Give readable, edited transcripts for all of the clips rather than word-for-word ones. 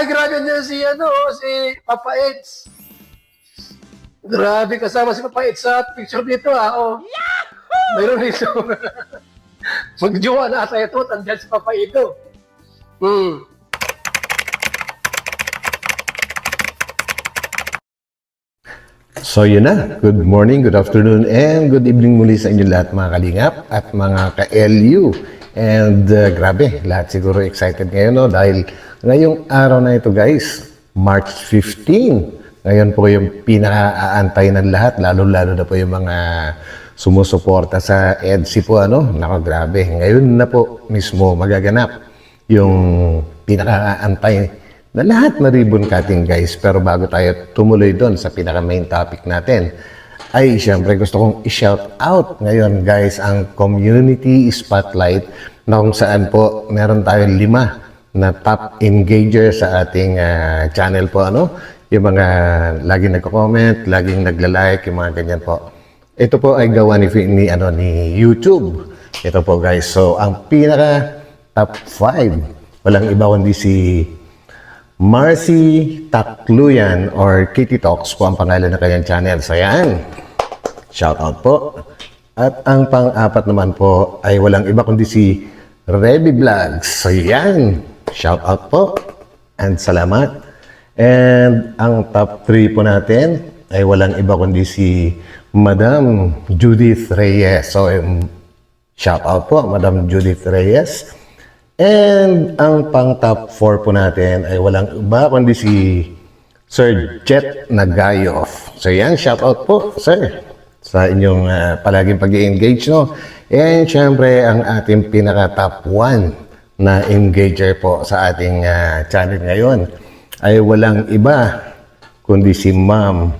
Ay, grabe niya si Papa Eds. Grabe, kasama si Papa Eds sa picture dito, oh. Mayroon dito. Magjowa na sa ito, tandyan si Papa ito. So yun na, good morning, good afternoon, and good evening muli sa inyo lahat mga kalingap at mga ka-LU. And grabe, lahat siguro excited ngayon, no? Dahil ngayong araw na ito guys, March 15, ngayon po yung pinaka-aantay ng lahat, lalo-lalo na po yung mga sumusuporta sa EDSI po, ano? Nako, grabe, ngayon na po mismo magaganap yung pinaka-aantay na lahat na ribbon cutting guys. Pero bago tayo tumuloy doon sa pinaka main topic natin, ay syempre gusto kong i-shout out ngayon guys ang community spotlight na kung saan po meron tayong 5 na top engager sa ating channel po, ano, yung mga laging nagko-comment, laging nagla-like, yung mga ganyan po. Ito po ay gawa ni YouTube. Ito po guys, so ang pinaka top 5 walang iba kundi si Marcy Takluyan or Kitty Talks po ang pangalan ng kanyang channel. So yan, shout out po. At ang pang-apat naman po ay walang iba kundi si Reby Vlogs. So yan, shout out po and salamat. And ang top 3 po natin ay walang iba kundi si Madam Judith Reyes. So shout out po Madam Judith Reyes. And ang pang top 4 po natin ay walang iba kundi si Sir Jet Nagayoff. So yan, shout out po sir sa inyong palaging pag-i-engage, no? And syempre ang ating pinaka top 1 na engager po sa ating channel ngayon ay walang iba kundi si Ma'am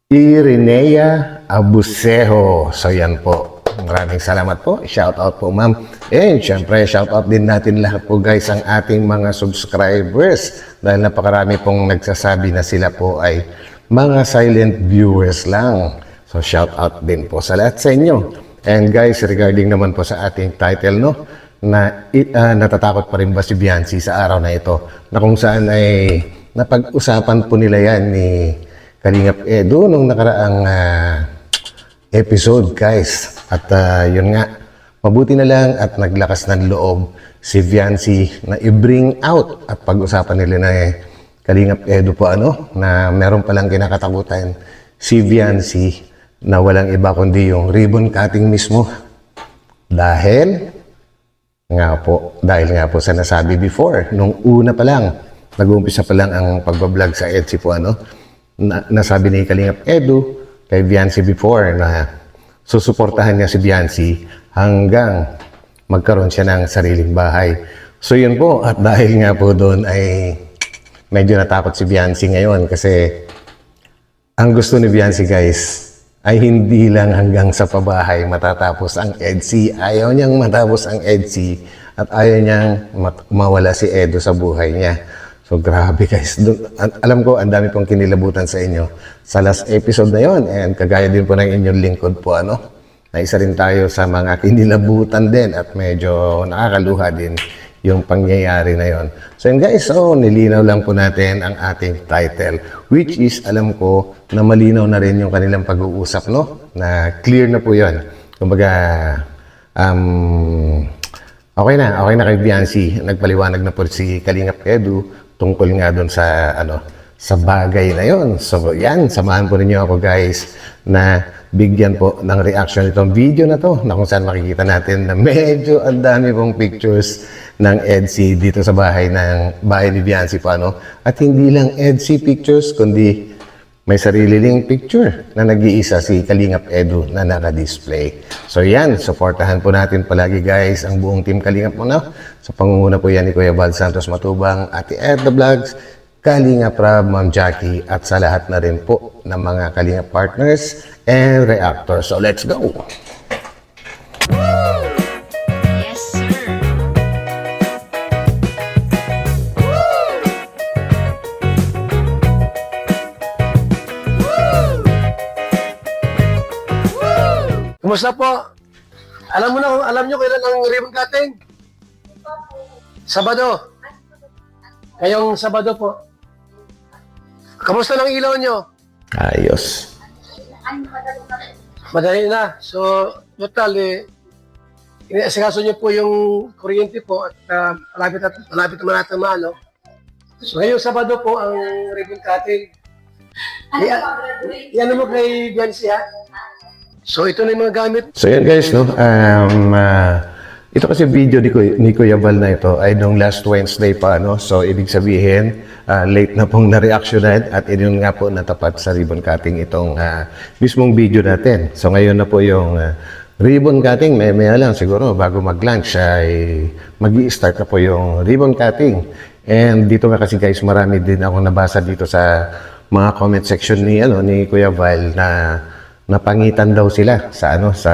Irenea Abusejo. So yan po, maraming salamat po. Shout out po ma'am. And syempre shout out din natin lahat po guys ang ating mga subscribers dahil napakarami pong nagsasabi na sila po ay mga silent viewers lang. So shout out din po sa lahat sa inyo. And guys, regarding naman po sa ating title, no, na natatakot pa rin ba si Biancy sa araw na ito, na kung saan ay napag-usapan po nila yan ni Kalingap Edu nung nakaraang episode guys. At yun nga, mabuti na lang at naglakas ng loob si Viancy na i-bring out at pag-usapan nila na Kalingap Edu po, ano, na meron palang kinakatakutan si Viancy na walang iba kundi yung ribbon cutting mismo. Dahil nga po sa nasabi before, nung una pa lang, nag-uumpisa pa lang ang pagbablog sa EDSI po, ano, nasabi ni Kalingap Edu kay Viancy before na susuportahan niya si Viancy hanggang magkaroon siya ng sariling bahay. So yun po, at dahil nga po doon ay medyo natakot si Viancy ngayon kasi ang gusto ni Viancy guys ay hindi lang hanggang sa pabahay matatapos ang EDSI. Ayaw niyang matapos ang EDSI at ayaw niyang mawala si Edu sa buhay niya. So grabe guys, alam ko ang dami pong kinilabutan sa inyo sa last episode na yon, and kagaya din po ng inyong lingkod po, ano, na isa rin tayo sa mga kinilabutan din at medyo nakakaluha din yung pangyayari na yon. So yun guys, so nilinaw lang po natin ang ating title, which is alam ko na malinaw na rin yung kanilang pag-uusap, no, na clear na po yon. Kumbaga okay na kay Viancy, nagpaliwanag na po si Kalingap Edu tungkol nga doon sa sa bagay na yon. So yan, samahan po ninyo ako guys na bigyan po ng reaction itong video na to, na kung saan makikita natin na medyo ang dami pong pictures ng EDSI dito sa bahay ni Viancy po, ano. At hindi lang EDSI pictures kundi may sarili ring picture na nag-iisa si Kalingap Edu na naka-display. So yan, supportahan po natin palagi guys ang buong team Kalingap mo, no? Sa pangunguna po yan ni Kuya Val Santos Matubang, Ate Edna Vlogs, Kalingap Rab, Ma'am Jackie, at sa lahat na rin po ng mga Kalingap partners and reactors. So let's go! Yes, sir. Kumusta po? Alam nyo kailan ang ribbon cutting? Sabado. Ngayong Sabado po. Kamusta ng ilaw nyo? Ayos. Madali na. So, total, inaasikaso nyo po yung kuryente po at malapit naman natin maano. So, ngayong Sabado po ang ribbon cutting. Yan mo kay Biancy, ha? So, ito na yung mga gamit. So yan guys, no? Ito kasi video ni Kuya Val na ito ay nung last Wednesday pa, no? So ibig sabihin, late na pong na-reactionan at yun nga po natapat sa ribbon cutting itong mismong video natin. So ngayon na po yung ribbon cutting, may lang siguro bago mag-lunch ay mag-i-start na po yung ribbon cutting. And dito nga kasi guys, marami din akong nabasa dito sa mga comment section ni Kuya Val na napangitan daw sila sa sa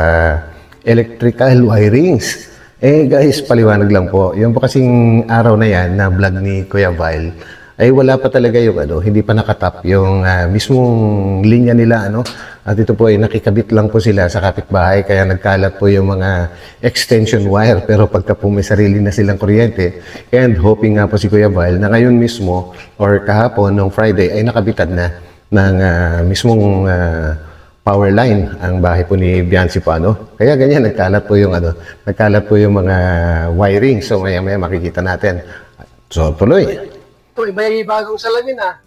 electrical wirings. Eh guys, paliwanag lang po. Yung po kasing araw na yan na vlog ni Kuya Val ay wala pa talaga yung hindi pa nakatap yung mismong linya nila At ito po ay nakikabit lang po sila sa kapitbahay kaya nagkalat po yung mga extension wire pero pagka po may sarili na silang kuryente and hoping nga po si Kuya Val na ngayon mismo or kahapon nung Friday ay nakabitan na ng mismong power line ang bahay po ni Biancy po Kaya ganyan nagkalat po yung mga wiring. So maya-maya makikita natin. So tuloy. Ito, may bagong salamin, ha?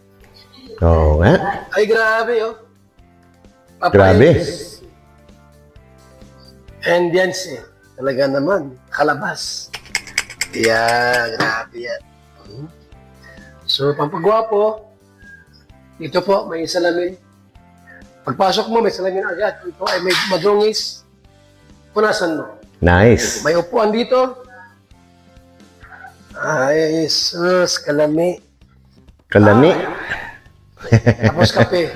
Oo nga. Ay, grabe, oh. Grabe. And Biancy, talaga naman, kalabas. Yeah, grabe yan. So, pampagwapo, ito po, may salamin. Pagpasok mo, may salamin agad. Ito ay may madungis. Punasan mo. Nice. May upuan dito. Ay, sus, kalami. Kalami. Tapos kape.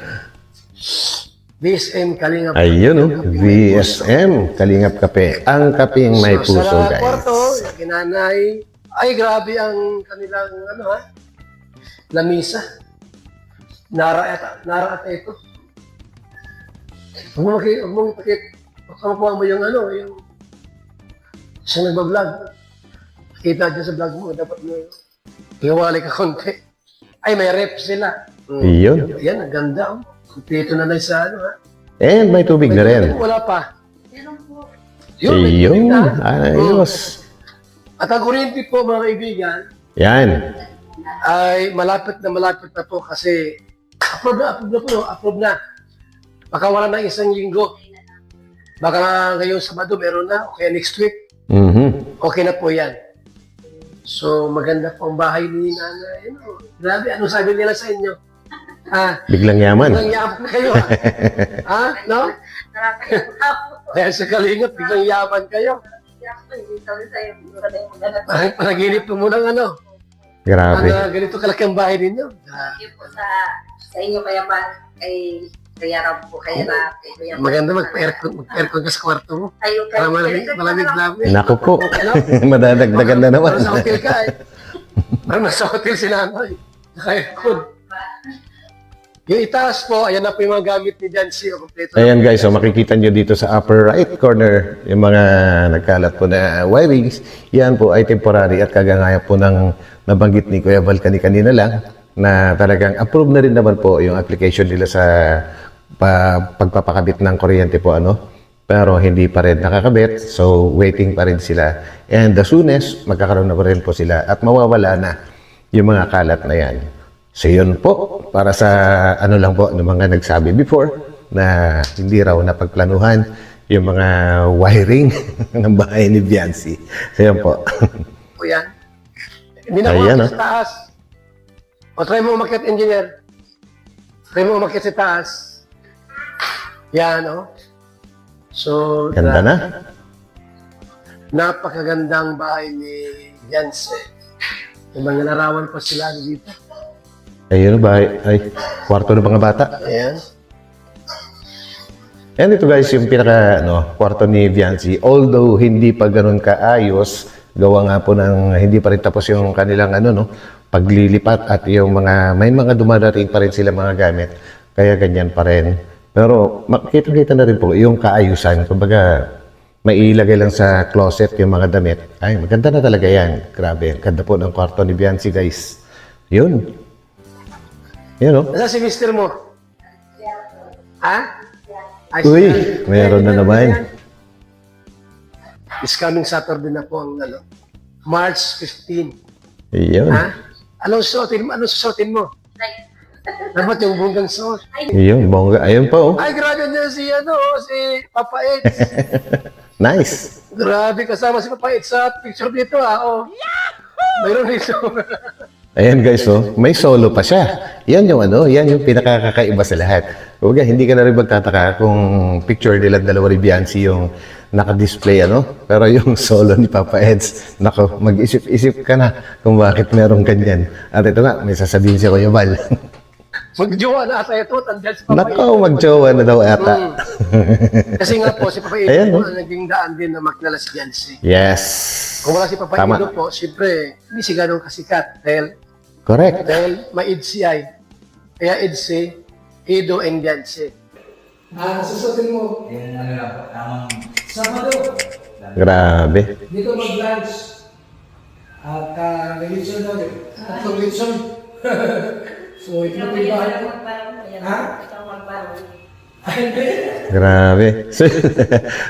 BSM Kalingap. Ayun, VSM, Kalingap Kape. Ang kapeng may puso, sa guys. kwarto, yung kinanay, ay grabe ang kanilang, lamisa. Nara ata ito. Huwag mo makakuha mo yung yung siya nagbablog. Kita dyan sa vlog mo, dapat mo iwalay ka konti. Ay, may rep sila. Iyon. Yan, ang ganda. Kompleto na lang sa And may tubig na rin. Wala pa. Yun, may tubig Iyon. na. Ayos. At ang kuryente po, mga kaibigan, Yan. ay malapit na po kasi approve na. Baka wala na isang linggo. Baka ngayong Sabado meron na, o kaya next week, okay na po yan. So, maganda po ang bahay ni Nanay. Grabe, anong sabi nila sa inyo? Biglang yaman. Biglang yaman kayo, No? Kaya sa Kalingap, biglang yaman kayo. Panaginip mo muna Grabe. ganito kalaki ang bahay ninyo. Sa inyo kaya kaya raw po kaya na Maganda mag-aircon ka sa kwarto mo. Ayun Para malamig. Naku po. Madadagdagan na naman. Para sa hotel ka Para nasa hotel si Nanay. Naka-aircon. Yung itaas po, ayan na po yung mga gamit ni Jancy. Ayan guys, so makikita nyo dito sa upper right corner yung mga nagkalat po na wirings. Yan po ay temporary at kagaya po ng nabanggit ni Kuya Val kanina lang na talagang approve na rin naman po yung application nila sa pagpapakabit ng kuryente po pero hindi pa rin nakakabit, so waiting pa rin sila. And the soonest, magkakaroon na pa rin po sila at mawawala na yung mga kalat na yan. So yun po, para sa lang po, ng mga nagsabi before na hindi raw napagplanuhan yung mga wiring ng bahay ni Biancy. So yun po. O yan. Hindi na Ayan, sa taas. O try mo umakyat, engineer. Try mo umakyat sa taas. Yan, So, Ganda na. Napakagandang bahay ni Biancy. Yung mga larawan pa sila dito. Ayun ba? Ay, kwarto ng mga bata. Ayan. And ito guys, yung pinaka kwarto ni Biancy. Although hindi pa ganun kaayos, gawa nga po ng hindi pa rin tapos yung kanilang paglilipat at yung may mga dumadating pa rin sila mga gamit. Kaya ganyan pa rin. Pero makikita na rin po yung kaayusan. Kumbaga, mailagay lang sa closet yung mga damit. Ay, maganda na talaga yan. Grabe, ganda po ng kwarto ni Biancy guys. Yun. Yun, no? Nasaan si mister mo? Ha? Ay, Uy, si- meron na naman. This coming Saturday na po ang March 15. Yun. Ha? Anong suotin mo? Anong susuotin mo? Dapat yung bunggang suot. Yun, bongga. Ayun pa, oh. Ay, grabe niya si Papa Ed. Nice. Grabe, kasama si Papa Ed sa picture dito, oh. Mayroon dito. Ayan guys, oh, may solo pa siya. Yan yung yan yung pinakakaiba sa lahat. Huwag hindi ka na rin magtataka kung picture nila dalawa ni Biancy yung naka-display, Pero yung solo ni Papa Eds, nako, mag-isip-isip ka na kung bakit meron kanyan. At ito nga, may sasabihin si Kuya Val. Magjowa na ata ito, tandaan si Papa Ed. Nako, mag-jowa na daw ata. Kasi nga po, si Papa Ed Ayan, po no? ang naging daan din na makilala si Jancy. Yes. Kung wala si Papa Tama. Edo po, siyempre, hindi si ganong kasikat. Correct. Dahil may EDC ay. Kaya EDC, Edo and Jancy. Susutin mo, Yung ano lang po, tamang Sabado, Grabe. dito mag-lunch. At nag-lechon na ulit. Tatlong lechon. So, ito na po yung bahay ko. Ha? Grabe.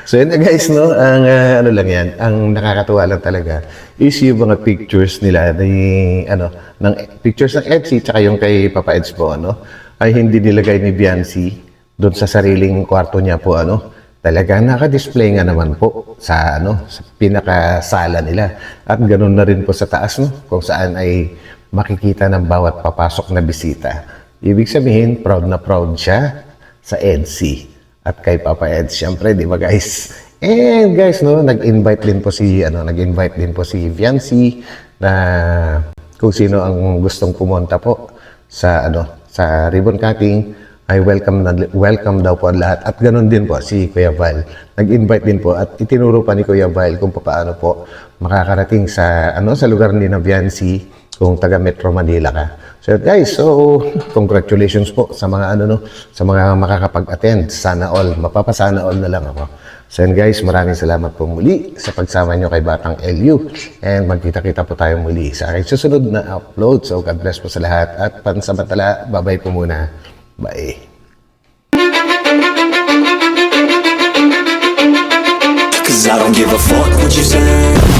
So yun na guys, no? Ang ano lang yan, ang nakakatuwa lang talaga is yung mga pictures nila ng pictures ng Etsy tsaka yung kay Papa Eds po, ay hindi nilagay ni Biancy doon sa sariling kwarto niya po, talaga naka-display nga naman po sa sa pinakasala nila. At ganoon na rin po sa taas, kung saan ay makikita ng bawat papasok na bisita. Ibig sabihin, proud na proud siya sa Etsy at kay Papa Eds, syempre, di ba guys? And guys, nag-invite din po si Viancy na kung sino ang gustong pumunta po sa sa ribbon cutting ay welcome daw po ang lahat. At ganoon din po si Kuya Val. Nag-invite din po at itinuro pa ni Kuya Val kung paano po makakarating sa sa lugar ni Viancy kung taga Metro Manila ka. So guys, congratulations po sa mga sa mga makakapag-attend. Sana all, mapapasana all na lang ako. So yun guys, maraming salamat po muli sa pagsama nyo kay Batang LU. And magkita-kita po tayo muli sa aking susunod na upload. So God bless po sa lahat. At pansamantala, bye-bye po muna. Bye. Cause I don't give a fuck what you say.